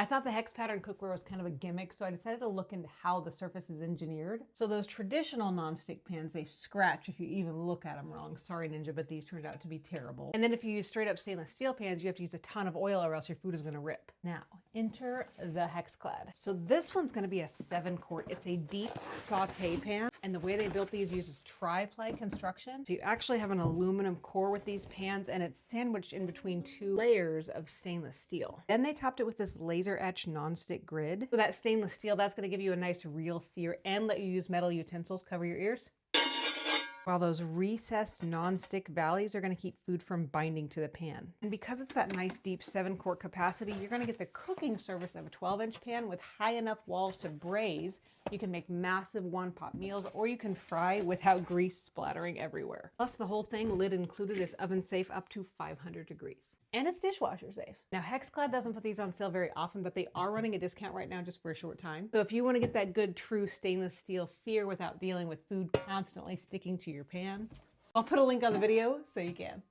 I thought the hex pattern cookware was kind of a gimmick, so I decided to look into how the surface is engineered. So those traditional nonstick pans, they scratch if you even look at them wrong. Sorry, Ninja, but these turned out to be terrible. And then if you use straight up stainless steel pans, you have to use a ton of oil or else your food is gonna rip. Now, enter the HexClad. So this one's gonna be a 7-quart. It's a deep saute pan, and the way they built these uses tri-ply construction. So you actually have an aluminum core with these pans, and it's sandwiched in between 2 layers of stainless steel. Then they topped it with this laser etched nonstick grid. So that stainless steel, that's gonna give you a nice real sear and let you use metal utensils. Cover your ears. While those recessed non-stick valleys are gonna keep food from binding to the pan. And because it's that nice deep 7-quart capacity, you're gonna get the cooking service of a 12-inch pan with high enough walls to braise. You can make massive one-pot meals, or you can fry without grease splattering everywhere. Plus the whole thing, lid included, is oven safe up to 500 degrees. And it's dishwasher safe. Now HexClad doesn't put these on sale very often, but they are running a discount right now just for a short time. So if you want to get that good true stainless steel sear without dealing with food constantly sticking to your pan, I'll put a link on the video so you can.